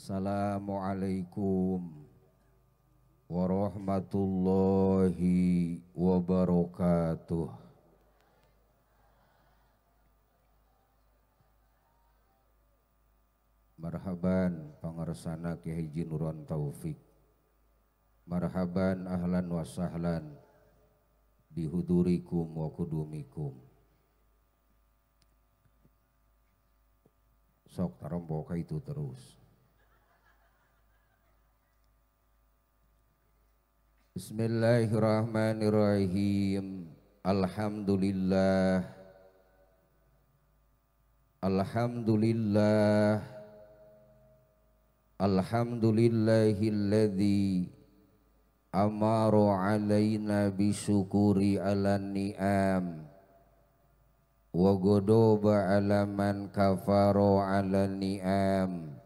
Assalamualaikum warahmatullahi wabarakatuh. Marhaban pangarsana Ki Haji Nuron Taufik. Marhaban ahlan wa sahlan bihudurikum wa kudumikum. Sok taromboka itu terus. Bismillahirrahmanirrahim. Alhamdulillah. Alhamdulillah. Alhamdulillahilladzi amaru alaina bisyukuri ala ni'am wa godoba ala man kafaru ala ni'am.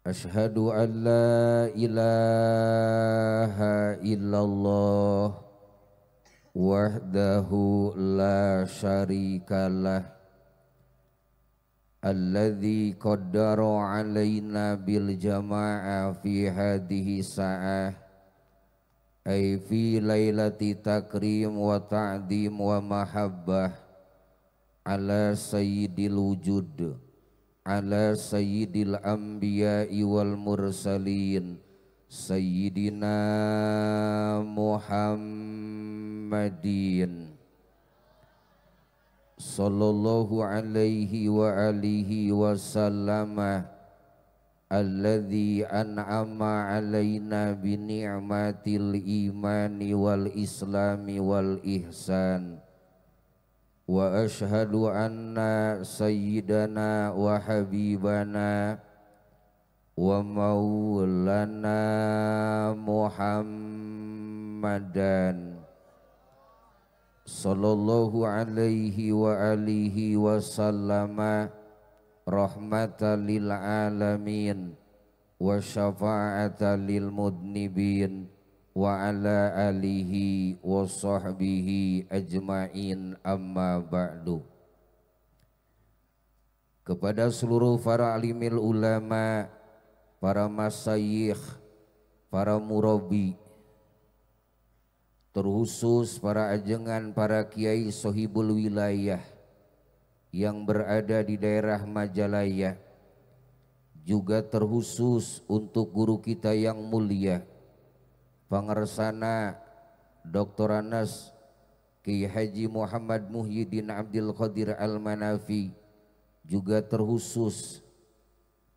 Ashhadu an la ilaha illallah wahdahu la syarikalah alladzi qaddara alaina bil jama'a fi hadhihi sa'ah ay fi lailati takrim wa ta'dim wa mahabbah ala sayyidil wujud ala sayyidil anbiya'i wal mursalin sayyidina Muhammadin sallallahu alaihi wa alihi wa sallama alladzi an'ama alaina bi ni'matil imani wal islami wal ihsan. Wa ashhadu anna sayyidana wa habibana wa maulana Muhammadan sallallahu alaihi wa alihi wa sallama rahmatan lil alamin wa syafa'atan lil mudnibin wa ala alihi wa sahbihi ajma'in, amma ba'du. Kepada seluruh para alimil ulama, para masyayikh, para murabi, terkhusus para ajengan, para kiai sohibul wilayah yang berada di daerah Majalaya, juga terkhusus untuk guru kita yang mulia Pangarsana Dr. Anas Ki Haji Muhammad Muhyiddin Abdul Qadir Al-Manafi, juga terkhusus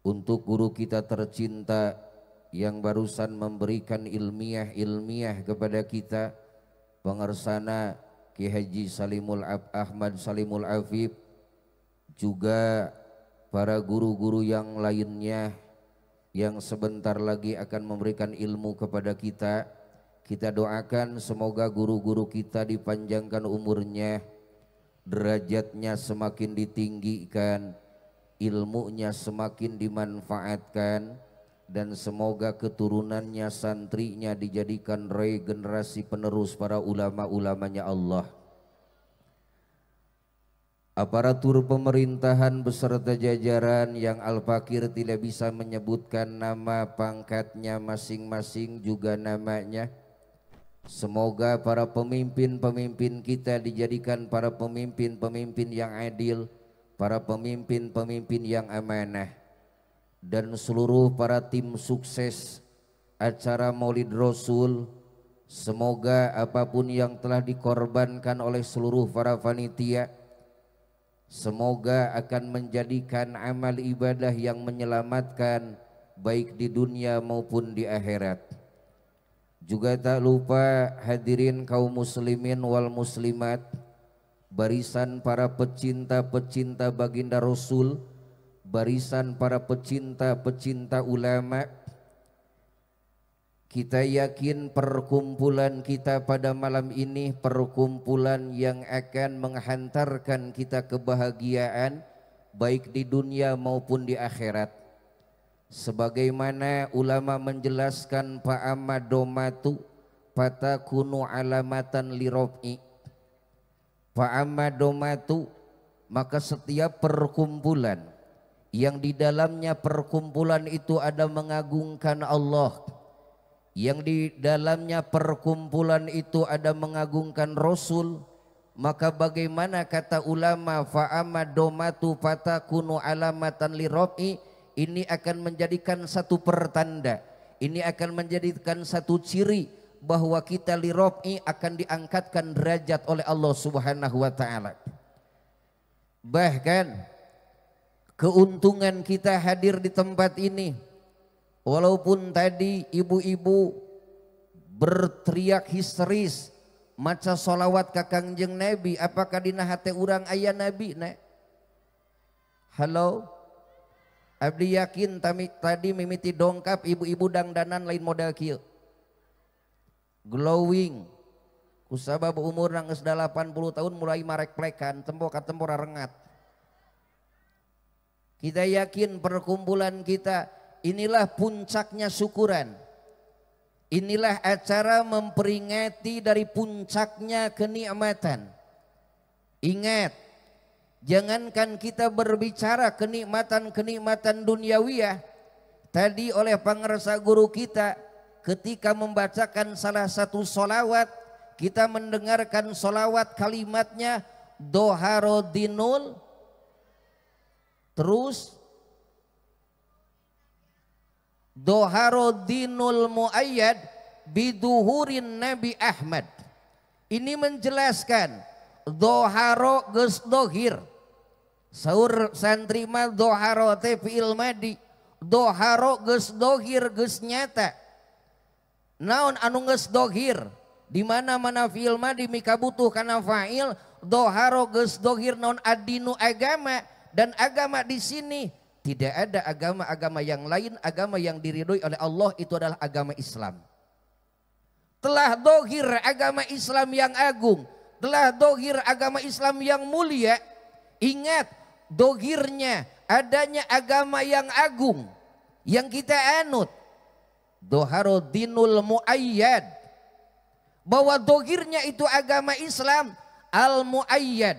untuk guru kita tercinta yang barusan memberikan ilmiah kepada kita, Pangarsana Ki Haji Ahmad Salimul Afif, juga para guru-guru yang lainnya yang sebentar lagi akan memberikan ilmu kepada kita. Kita doakan semoga guru-guru kita dipanjangkan umurnya, derajatnya semakin ditinggikan, ilmunya semakin dimanfaatkan, dan semoga keturunannya, santrinya dijadikan regenerasi penerus para ulama-ulamanya Allah. Aparatur pemerintahan beserta jajaran yang Al-Fakir tidak bisa menyebutkan nama pangkatnya masing-masing juga namanya. Semoga para pemimpin-pemimpin kita dijadikan para pemimpin-pemimpin yang adil, para pemimpin-pemimpin yang amanah, dan seluruh para tim sukses acara Maulid Rasul. Semoga apapun yang telah dikorbankan oleh seluruh para panitia, semoga akan menjadikan amal ibadah yang menyelamatkan baik di dunia maupun di akhirat. Juga tak lupa hadirin kaum muslimin wal muslimat, barisan para pecinta-pecinta baginda Rasul, barisan para pecinta-pecinta ulama. Kita yakin perkumpulan kita pada malam ini perkumpulan yang akan menghantarkan kita kebahagiaan baik di dunia maupun di akhirat. Sebagaimana ulama menjelaskan fa'ammadomatu fatakunu alamatan lirob'i. Fa'ammadomatu, maka setiap perkumpulan yang di dalamnya perkumpulan itu ada mengagungkan Allah, yang di dalamnya perkumpulan itu ada mengagungkan Rasul, maka bagaimana kata ulama fa'ama domatu fatakunu alamatan lirobi, ini akan menjadikan satu pertanda, ini akan menjadikan satu ciri bahwa kita lirobi akan diangkatkan derajat oleh Allah Subhanahu wa taala. Bahkan keuntungan kita hadir di tempat ini, walaupun tadi ibu-ibu berteriak histeris maca solawat ka Kangjeng Nabi, apakah dina hate urang aya Nabi nek? Halo, abdi yakin tadi mimiti dongkap ibu-ibu dangdanan lain model kieu, glowing kusabab umur geus 80 tahun mulai marek plekan tembok ka tembok rengat. Kita yakin perkumpulan kita inilah puncaknya syukuran. Inilah acara memperingati dari puncaknya kenikmatan. Ingat, jangankan kita berbicara kenikmatan-kenikmatan duniawiyah. Tadi oleh pangersa guru kita ketika membacakan salah satu solawat, kita mendengarkan solawat kalimatnya doharodinul, terus doharodinul muayyad biduhurin Nabi Ahmad. Ini menjelaskan doharo geus dohir, saur santri mah doharo teh fi'il madi, doharo geus dohir geus nyata. Naon anu geus dohir? Di mana-mana fi'il madi mika butuh kana fa'il, doharo geus dohir naon adinu agama, dan agama di sini tidak ada agama-agama yang lain, agama yang diridhoi oleh Allah itu adalah agama Islam. Telah dohir agama Islam yang agung, telah dohir agama Islam yang mulia. Ingat, dohirnya adanya agama yang agung yang kita anut, doharodinul muayyad, bahwa dohirnya itu agama Islam al-muayyad.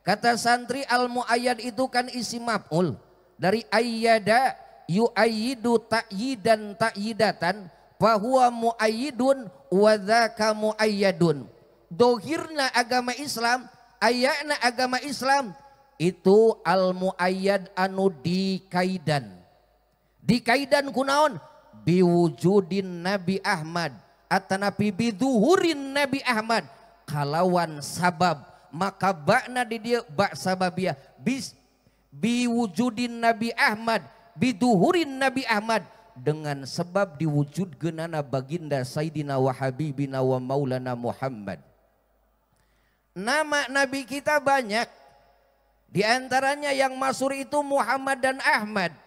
Kata santri al-muayyad itu kan isim maf'ul dari ayyada yu'ayyidu ta'yidan ta'yidatan fahuwa mu'ayyidun wa dzaka mu'ayyadun. Dohirna agama Islam, ayana agama Islam itu al-mu'ayyad anu dikaidan. Dikaidan kunaon? Biwujudin Nabi Ahmad atanapi biduhurin Nabi Ahmad, kalawan sabab, maka bakna di dia bak sababiyah biwujudin Nabi Ahmad, biduhurin Nabi Ahmad, dengan sebab diwujudkeunana baginda Sayyidina wa Habibina wa Maulana Muhammad. Nama Nabi kita banyak, di antaranya yang masyhur itu Muhammad dan Ahmad.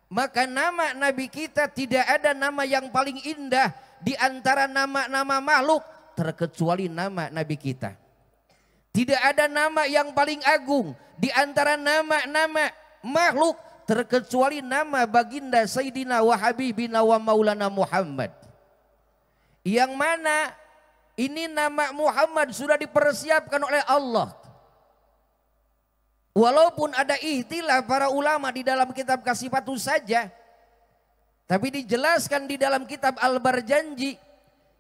Maka nama Nabi kita tidak ada nama yang paling indah di antara nama-nama makhluk terkecuali nama Nabi kita. Tidak ada nama yang paling agung di antara nama-nama makhluk terkecuali nama baginda Sayyidina wa Habibina wa Maulana Muhammad. Yang mana ini nama Muhammad sudah dipersiapkan oleh Allah. Walaupun ada ihtilaf para ulama di dalam kitab Kasifatu saja, tapi dijelaskan di dalam kitab Al-Barjanji,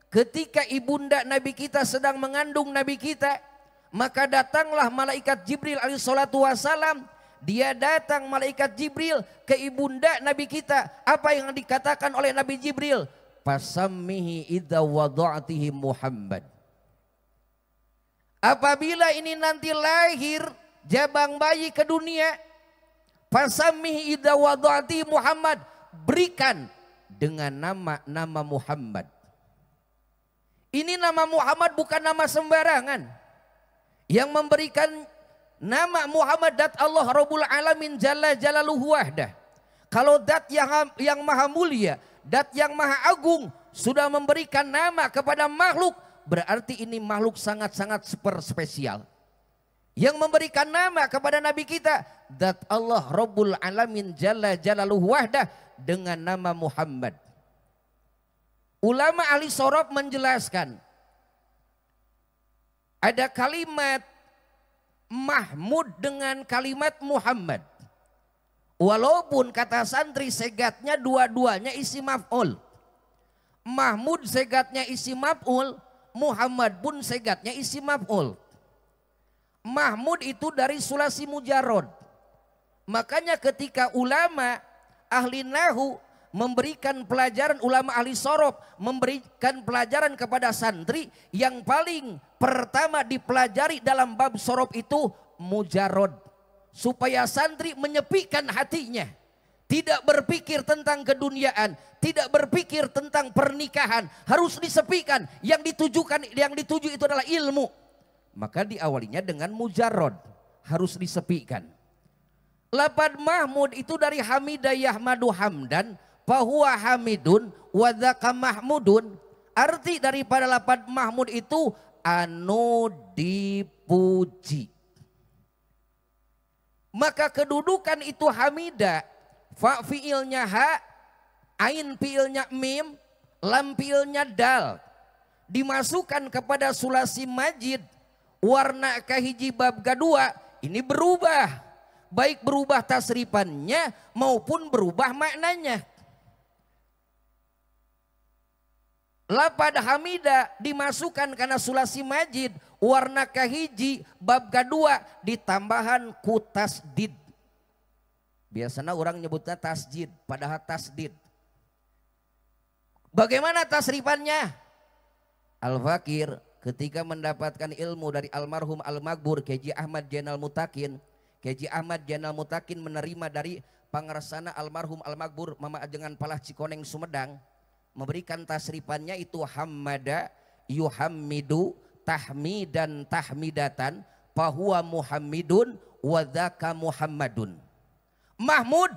ketika ibunda Nabi kita sedang mengandung Nabi kita, maka datanglah malaikat Jibril alaihissalatu wassalam. Dia datang malaikat Jibril ke ibunda Nabi kita. Apa yang dikatakan oleh Nabi Jibril? Fasammihi idza wada'tihi Muhammad. Apabila ini nanti lahir jabang bayi ke dunia, fasammihi idza wada'tihi Muhammad, berikan dengan nama Muhammad. Ini nama Muhammad bukan nama sembarangan. Yang memberikan nama Muhammad dat Allah Rabbul Alamin Jalla Jalaluhu wahdah. Kalau dat yang maha mulia, dat yang maha agung sudah memberikan nama kepada makhluk, berarti ini makhluk sangat-sangat super spesial. Yang memberikan nama kepada Nabi kita, dat Allah Rabbul Alamin Jalla Jalaluhu wahdah dengan nama Muhammad. Ulama ahli sorof menjelaskan, ada kalimat Mahmud dengan kalimat Muhammad. Walaupun kata santri segatnya dua-duanya isi maf'ul. Mahmud segatnya isi maf'ul, Muhammad pun segatnya isi maf'ul. Mahmud itu dari sulasi mujarrad. Makanya ketika ulama ahli nahu memberikan pelajaran, ulama ahli sorof memberikan pelajaran kepada santri, yang paling pertama dipelajari dalam bab sorof itu mujarrad. Supaya santri menyepikan hatinya. Tidak berpikir tentang keduniaan, tidak berpikir tentang pernikahan, harus disepikan. Yang dituju itu adalah ilmu. Maka diawalinya dengan mujarrad, harus disepikan. Lapad Mahmud itu dari Hamidah Yahmadu Hamdan, fahuwa Hamidun wadhaka Mahmudun. Arti daripada lapad Mahmud itu anu dipuji. Maka kedudukan itu Hamidah, fa fiilnya ha, ain fiilnya mim, lam fiilnya dal. Dimasukkan kepada sulasi majid, warna kahiji bab kedua, ini berubah. Baik berubah tasrifannya maupun berubah maknanya. Lapad Hamidah dimasukkan karena sulasi majid, warna kahiji bab kedua ditambahan ku tasdid. Biasanya orang nyebutnya tasjid, padahal tasdid. Bagaimana tasrifannya? Al-Fakir ketika mendapatkan ilmu dari almarhum Al-Maghbur Keji Ahmad Jainal Mutakin, Keji Ahmad Jainal Mutakin menerima dari pangersana almarhum Al-Maghbur Mama Ajengan Palah Cikoneng Sumedang, memberikan tasrifannya itu hammada yuhammidu tahmidan tahmidatan fahuwa muhammidun wadhaka muhammadun. Mahmud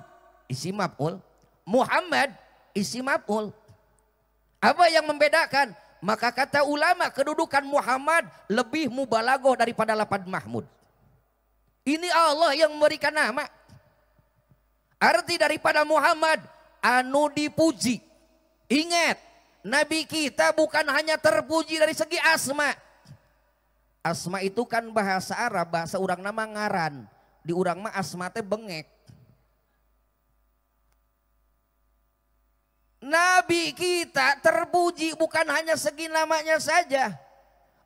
isi maf'ul, Muhammad isi maf'ul. Apa yang membedakan? Maka kata ulama kedudukan Muhammad lebih mubalaghah daripada lapad Mahmud. Ini Allah yang memberikan nama. Arti daripada Muhammad anu dipuji. Ingat, Nabi kita bukan hanya terpuji dari segi asma. Asma itu kan bahasa Arab, bahasa urang nama ngaran. Di urang mah asma teh bengek. Nabi kita terpuji bukan hanya segi namanya saja.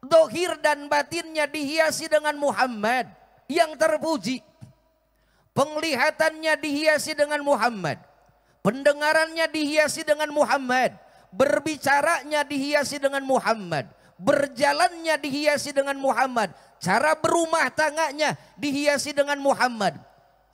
Dohir dan batinnya dihiasi dengan Muhammad yang terpuji. Penglihatannya dihiasi dengan Muhammad. Pendengarannya dihiasi dengan Muhammad. Berbicaranya dihiasi dengan Muhammad. Berjalannya dihiasi dengan Muhammad. Cara berumah tangganya dihiasi dengan Muhammad.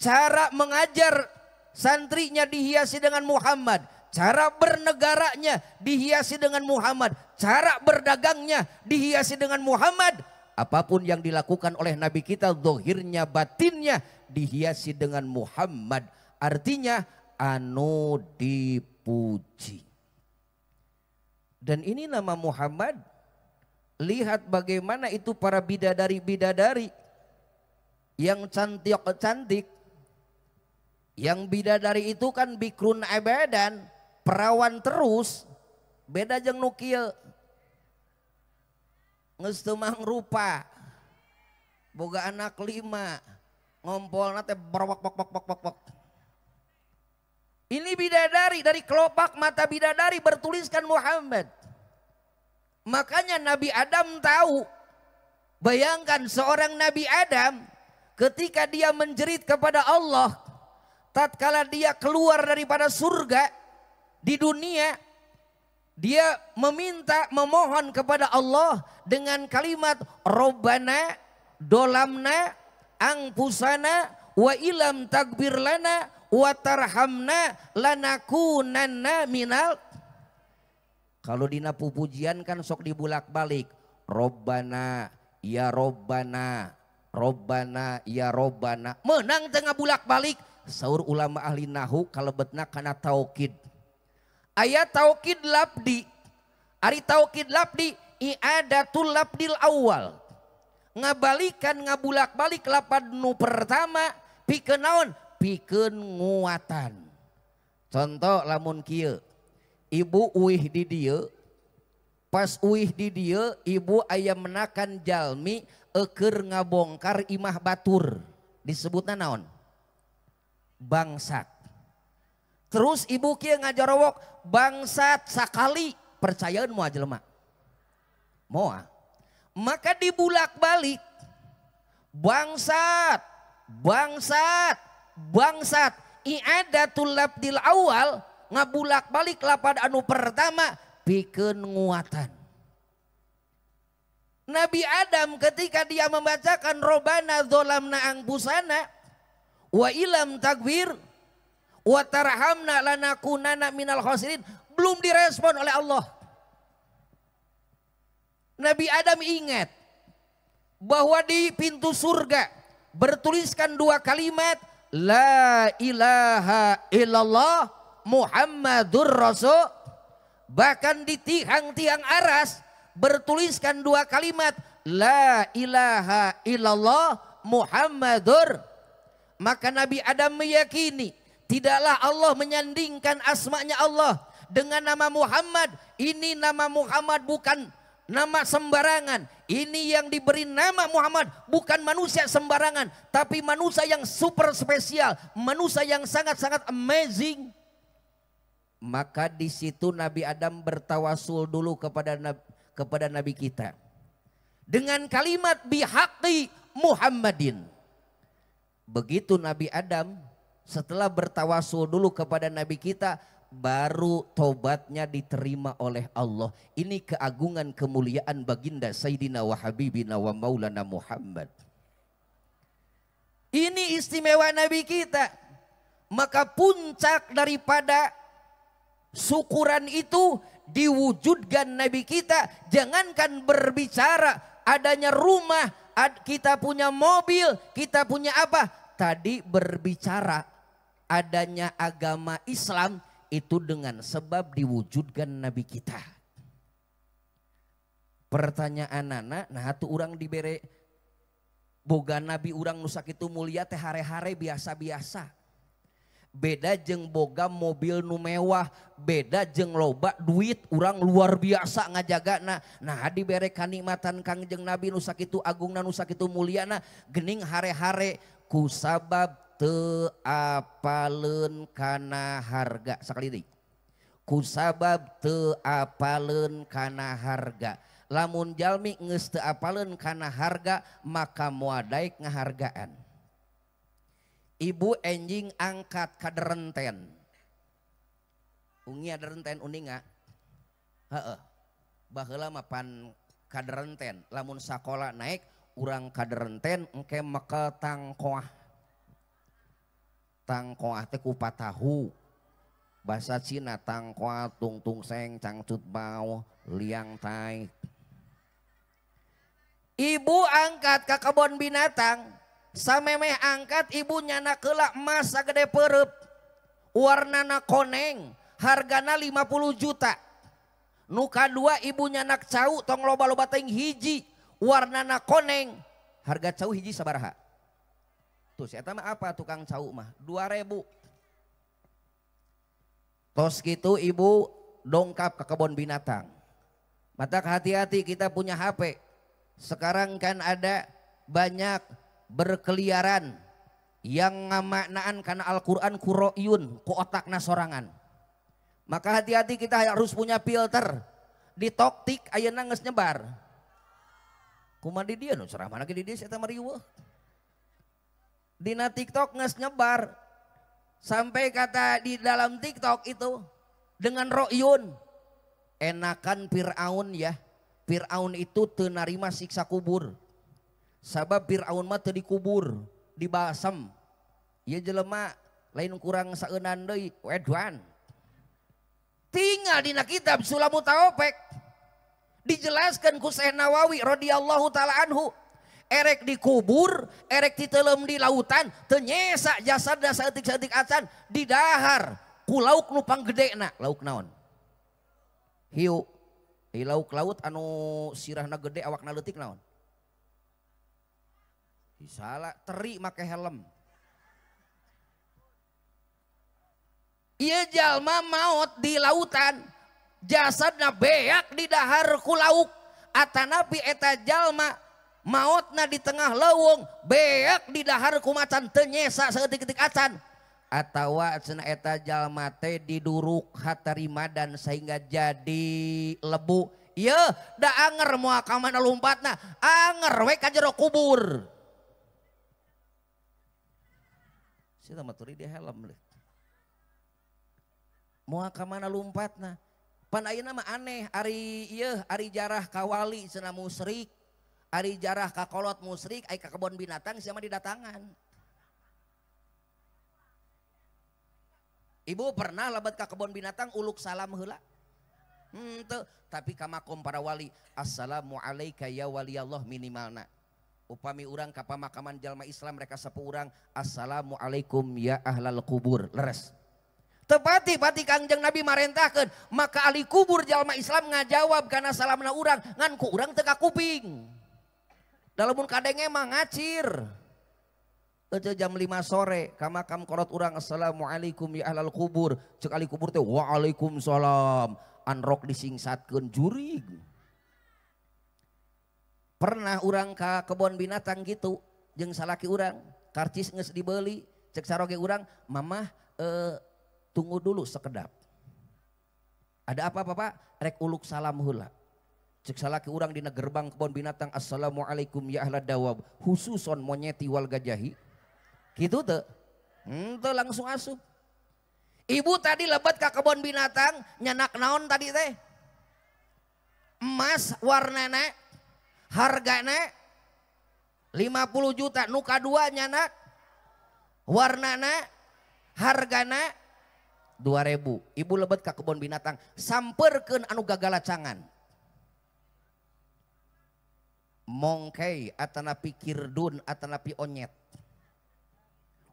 Cara mengajar santrinya dihiasi dengan Muhammad. Cara bernegaranya dihiasi dengan Muhammad. Cara berdagangnya dihiasi dengan Muhammad. Apapun yang dilakukan oleh Nabi kita, zahirnya batinnya dihiasi dengan Muhammad. Artinya anu dipuji. Dan ini nama Muhammad. Lihat bagaimana itu para bidadari-bidadari yang cantik-cantik. Yang bidadari itu kan bikrun abadan, perawan terus. Beda jeung nu kieu. Geus teu mangrupa. Boga anak 5. Ngompolna teh borok. Ini bidadari dari kelopak mata bidadari bertuliskan Muhammad. Makanya Nabi Adam tahu. Bayangkan seorang Nabi Adam ketika dia menjerit kepada Allah, tatkala dia keluar daripada surga di dunia, dia memohon kepada Allah dengan kalimat Robbana dolamna angpusana wa ilam takbir lana wa tarhamna lanakunanna minal. Kalau dina pujian kan sok dibulak balik. Robbana ya Robbana, Robbana ya Robbana. Menang tengah bulak balik. Saur ulama ahli nahu kalebetna kana taukid. Ayat taukid labdi. Ari taukid labdi i'adatul labdil awal. Ngabalikan ngabulak balik lapad nu pertama pikeun naon? Pikeun nguatan. Contoh lamun kieu. Ibu uih di dieu. Pas uih di dieu ibu aya menakan jalmi eukeur ngabongkar imah batur. Disebutna naon? bangsat. Terus ibu kia ngajarowok bangsat sakali percayaan moal jelema. Moal. Maka dibulak balik bangsat, bangsat, bangsat. I'adatul labdil awal ngabulak balik lapad anu pertama pikeun nguatan. Nabi Adam ketika dia membacakan Robana dzolamna anfusana wa ilam takbir wa tarhamna lanakunanna minal khasirin belum direspon oleh Allah. Nabi Adam ingat bahwa di pintu surga bertuliskan dua kalimat la ilaha illallah Muhammadur Rasul. Bahkan di tiang-tiang aras bertuliskan dua kalimat la ilaha illallah Muhammadur. Maka Nabi Adam meyakini tidaklah Allah menyandingkan asmanya Allah dengan nama Muhammad. Ini nama Muhammad bukan nama sembarangan. Ini yang diberi nama Muhammad bukan manusia sembarangan, tapi manusia yang super spesial, manusia yang sangat-sangat amazing. Maka di situ Nabi Adam bertawasul dulu kepada Nabi kita dengan kalimat bihaqi Muhammadin. Begitu Nabi Adam setelah bertawasul dulu kepada Nabi kita, baru tobatnya diterima oleh Allah. Ini keagungan kemuliaan baginda Sayyidina wa Habibina wa Maulana Muhammad. Ini istimewa Nabi kita. Maka puncak daripada syukuran itu diwujudkan Nabi kita. Jangankan berbicara adanya rumah, kita punya mobil, kita punya apa. Tadi berbicara adanya agama Islam itu dengan sebab diwujudkan Nabi kita. Pertanyaan anak, nah tuh orang dibere boga Nabi orang nusak itu mulia teh hare-hare biasa-biasa. Beda jeng boga mobil nu mewah, beda jeng loba duit orang luar biasa ngajaga. Nah dibere kanikmatan Kangjeng Nabi nusak itu agungna nusak itu muliana gening hare-hare kusabab teu apaleun kana harga sakali deui. Kusabab teu apaleun kana harga. Lamun jalmi geus teu apaleun kana harga maka moal daek ngahargaan. Ibu enjing angkat kaderenten. Ungi aderenten uninga. Heeh. Baheula mah pan kaderenten. Lamun sakola naik urang kaderenten engke mekel tangkoah. Tangkoah teh kupat tahu. Bahasa Cina tangkoah tungtung seng cangcut bau liang tai. Ibu angkat ke kebun binatang. Samemeh angkat ibu nyana keula emas sagede pereup. Warnana koneng, hargana 50 juta. Nu kadua ibu nyana cau tong loba-loba teuing hiji, warnana koneng. Harga cau hiji sabaraha? Tuh saya mah apa tukang cau mah 2.000. Tos gitu ibu dongkap ke kebun binatang. Mata hati-hati kita punya HP. Sekarang kan ada banyak berkeliaran yang ngamaknaan karena Al-Quran kuro'yun ku otakna sorangan. Maka hati-hati kita harus punya filter. Di toktik ayeuna geus nyebar. Kumaha di dieu nu ceramah lagi di dieu saya mah riweuh. Dina TikTok nges nyebar sampai kata di dalam TikTok itu dengan ro'yun enakan Fir'aun ya. Fir'aun itu teu narima siksa kubur. Sabab Fir'aun mah teu dikubur, dibasem. Ieu jelema lain kurang saeunan deui wedwan. Tinggal dina kitab Sulamut Taufik dijelaskan ku Syekh Nawawi radhiyallahu taala anhu. Erek dikubur, erek diteleum di lautan, teu nyesa jasadna saeutik-saeutik acan di dahar ku lauk nu panggedena. Lauk naon? Hiu. Lauk laut anu sirahna gede awakna leutik naon? Salah teri make helm. Ieu jalma maot di lautan, jasadna beak di dahar ku lauk. Atanapi eta jalma maotna di tengah leuweung, beak di dahar ku macan teu nyesa saeutik-eutik acan. atawa cenah eta jalma teh diduruk hatarima dan sehingga jadi lebu. Ieu da anger moal ka mana lompatna, anger we ka jero kubur. Sita maturi di helm leh. Moal ka mana lompatna. Pan ayeuna mah aneh, ari jarah ka wali cenah musyrik, ari jarah ka kolot musyrik, ai ka kebon binatang sia mah didatangan. Ibu pernah lebat ke kebun binatang uluk salam heula? Tapi ka makom para wali, assalamu alayka ya waliyallah minimalna. Upami urang ka pamakaman jalma Islam mereka sapu urang, assalamu alaikum ya ahlal kubur, leres. Tepati Kangjeng Nabi marentahkeun, maka ahli kubur jalma Islam ngajawab karena salamna urang, ngan ku urang teu ka kuping. Dalamun kadenge mah ngacir. Itu jam 5 sore ka makam kolot urang, assalamualaikum ya ahlal kubur, cek ahli kubur teh waalaikumsalam, anrok disingsatkeun jurig. Pernah urang ka kebon binatang gitu jeung salaki urang, karcis geus dibeli, cek saroge urang, mamah tunggu dulu sekedap. Ada apa Pak? Rek uluk salam heula. Cek salaki urang dina gerbang kebon binatang, assalamualaikum ya ahlad dawab, khususon monyeti wal gajahi. Gitu tuh, langsung asup. Ibu tadi lebat ke kebun binatang, nyanak naon tadi teh? Emas warnana, hargana 50 juta, nuka dua nyanak. Warnana, hargana 2.000. Ibu lebat ke kebun binatang, samperkeun anu gagalacangan. Mongkei atanapi kirdun atanapi onyet.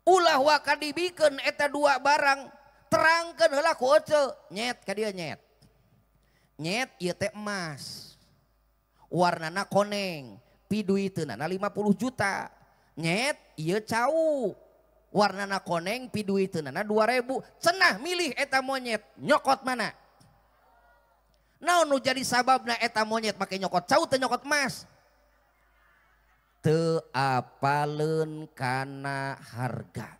Ulah wakadibikeun eta dua barang, terangkeun heula ku ece, nyet ka dieu nyet. Nyet ieu teh emas. Warnana koneng, piduiteunana 50 juta. Nyet ieu cau. Warnana koneng, piduiteunana 2.000. Cenah milih eta monyet, nyokot mana? Naon nu jadi sababna eta monyet make nyokot cau teu nyokot emas? Teu apaleun kana harga.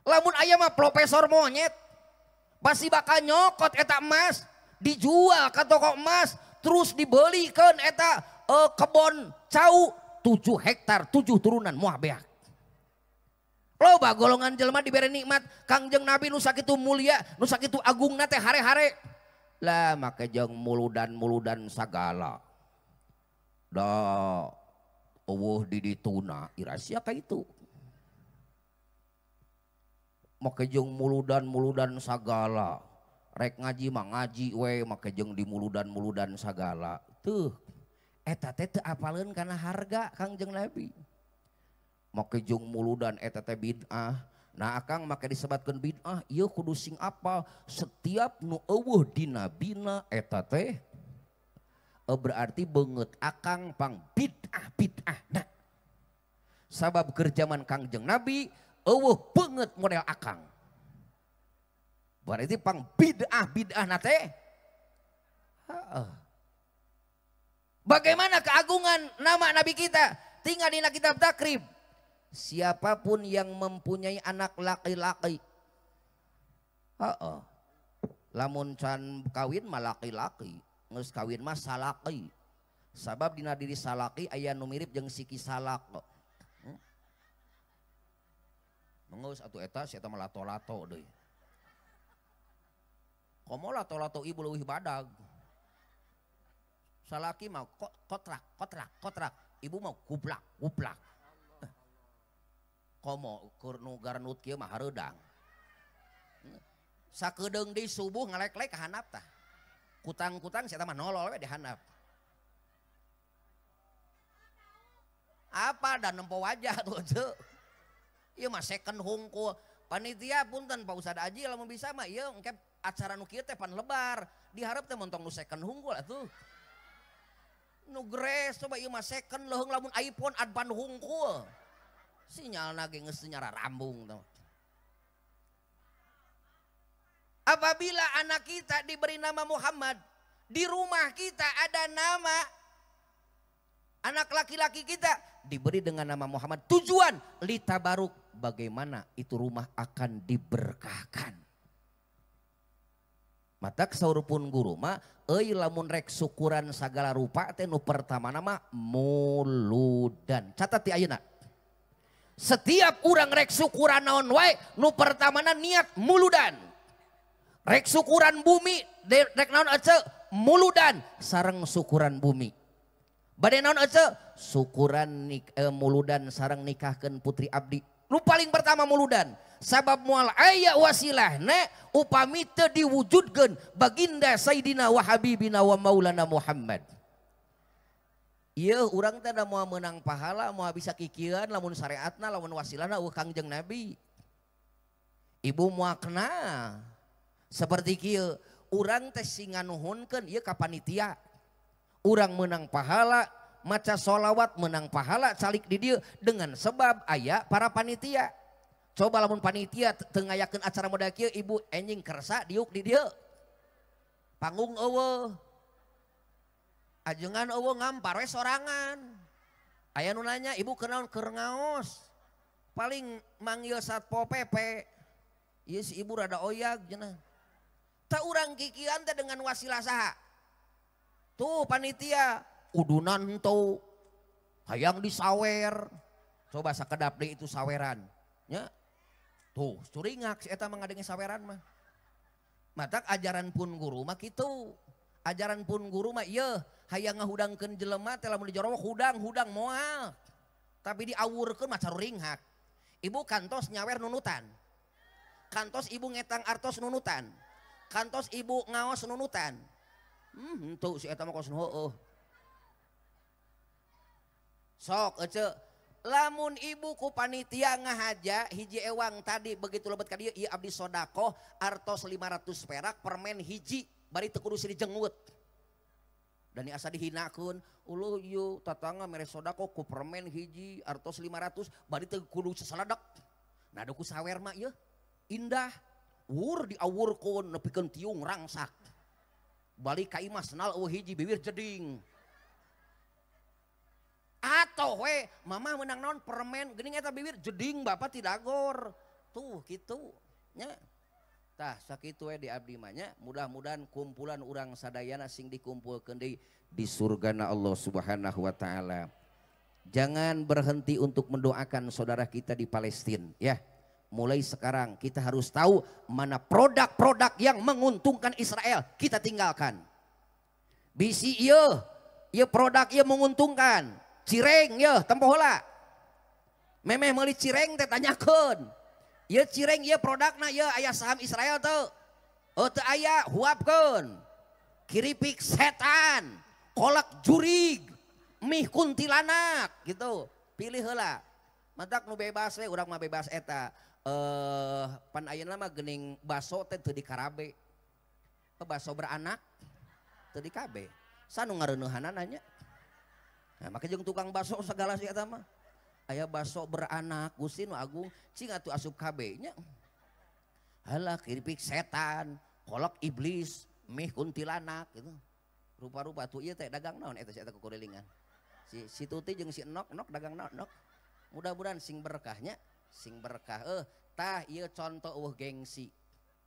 Lamun aya mah profesor monyet pasti bakal nyokot eta emas, dijual ke toko emas, terus dibelikeun eta kebon cau 7 hektar 7 turunan moal beak. Loba golongan jelema dibere nikmat, Kangjeng Nabi nu sakitu mulia, nu sakitu agungna teh hare-hare. Lah make jeung muludan sagala. Da eueuh di dituna irasia ka itu. Make jeung muludan sagala. Rek ngaji mah ngaji we make jeung di muludan sagala. Tuh eta teh teu apaleun kana harga Kangjeng Nabi. Make jeung muludan eta teh bid'ah. Nah akang make disebatkeun bid'ah ieu kudu sing apal setiap nu eueuh di nabina eta teh berarti beungeut akang pang bid'ah. Nah, sabab kerjaman Kangjeng Nabi eueuh beungeut model akang. Berarti pang bid'ah na teh. Bagaimana keagungan nama Nabi kita? Tinggal di kitab takrib. Siapapun yang mempunyai anak laki-laki. Lamun can kawin mah laki-laki. Ngeus kawin mah salaki. Sabab dina diri salaki aya nu mirip jeung siki salak. Mengeus atuh eta si eta mah lato-lato deui. Komo lato-lato ibu leuwih badag. Salaki mah kotrak. Ibu mah kuplak. Komo keur nu garnut kieu mah hareudang. Sakedeung di subuh ngalek-lek ka handap tah. Kutang-kutang saya mah nolol we di handap. Apa dan nempo wajah tuh teu. Ieu mah second hungkul. Panitia punten Pak Ustad Aji lamun bisa mah ieu engke acara nu kieu teh pan lebar. Diharap teh montong nu second hungkul atuh. Nu gres coba ieu mah second leuheung lamun iPhone advan hungkul. Sinyalna ge geus nyara rambung tuh. Apabila anak kita diberi nama Muhammad, di rumah kita ada nama Anak laki-laki kita diberi dengan nama Muhammad. Tujuan litabaruk, bagaimana itu rumah akan diberkahkan. Mata kesaurupun guru mah euy lamun rek syukuran sagala rupa teh nu pertama nama muludan. Catat ti ayeuna. Setiap urang rek syukuran naon wae nu pertamana niat muludan. Rek syukuran bumi rek naon ece muludan sareng syukuran bumi. Bade naon ece syukuran muludan sareng nikahkeun putri abdi. Nu paling pertama muludan. Sabab mual aya wasilahna upami teu diwujudkeun baginda Sayyidina wa Habibina wa Maulana Muhammad. Ieu urang teh da moal meunang pahala, moal bisa kikieuan lamun syariatna lamun wasilahna Kangjeng Nabi. Ibu moal kenal seperti kieu, urang teh singa nuhunkeun ieu ka panitia. Urang meunang pahala, maca sholawat menang pahala calik di dieu dengan sebab aya para panitia. Coba lamun panitia tengayakeun acara model kieu ibu enjing kersa diuk di dieu. Panggung eueuh. Ajengan eueuh ngampar we sorangan. Aya nu nanya ibu kenaon keur ngaos. Paling manggil Satpol PP. Ieu si ibu rada oyag cenah. Teu urang kikian teh dengan wasilah saha? Tuh panitia udunan henteu hayang disawer. Coba sakedap deui itu saweran. Nya. Tuh, curingak si eta mah ngadenge saweran mah. Matak ajaran pun guru mah kitu. Ajaran pun guru mah ieu hayang ngahudangkeun jelema teh lamun di jero hudang moal. Tapi diawurkeun mah caruringhak. Ibu kantos nyawer nunutan. Kantos ibu ngetang artos nunutan. Kantos ibu ngaos nunutan. Henteu si eta mah kos heueuh. Sok ece lamun ibu ku panitia ngahaja hiji ewang tadi begitu lebet ka dieu ieu abdi sodaqoh artos 500 perak permen hiji bari teu kudu dijenggut. Dan asa dihinakeun uluh ieu tatangga mere sodaqoh ku permen hiji artos 500 bari teu kudu sasaladak. Nah da ku sawer mah ieu indah wur diawurkeun nepikeun tiung rangsak. Balik ka imah senal eueuh hiji bibir jeding. Atau we mama menang naon permen geuning eta bibir jeding bapak tidak gor. Tuh kitu nya. Tah sakitu we di abdi mah nya, mudah-mudahan kumpulan urang sadayana sing dikumpulkeun deui di surgana Allah Subhanahu wa taala. Jangan berhenti untuk mendoakan saudara kita di Palestina ya. Mulai sekarang kita harus tahu mana produk-produk yang menguntungkan Israel kita tinggalkan. Bisi ieu produk ieu menguntungkan. Cireng ya tempoh heula. Memeh meuli cireng teh tanyakeun. Ieu cireng ieu produkna ieu aya saham Israel teu? Oh teu aya, huapkeun. Kiripik setan, kolak jurig, mih kuntilanak gitu. Pilih heula. Matak nu bebas we urang mah bebas eta. Pan ayeuna mah geuning baso teh teu dikarabe. Baso beranak teu dikabe. Sanu ngareuneuhanana nya. Nah, maka jeung tukang baso segala si eta mah. Aya baso beranak Gusti nu agung cing atuh asup KB nya. Halah kiripik setan, kolak iblis, mih kuntilanak gitu. Rupa-rupa tuh ieu teh dagang naon eta si eta kukurilingan. Si Tuti jeung si Enok dagang naon Enok. Mudah-mudahan sing berkahnya, sing berkah. Tah ieu contoh eueuh gengsi.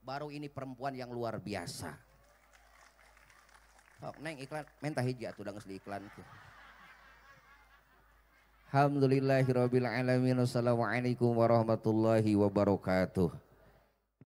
Baru ini perempuan yang luar biasa. Sok neng iklan mentah hiji atuh da geus diiklankeun. Alhamdulillahirabbil alamin. Wassalamualaikum warahmatullahi wabarakatuh.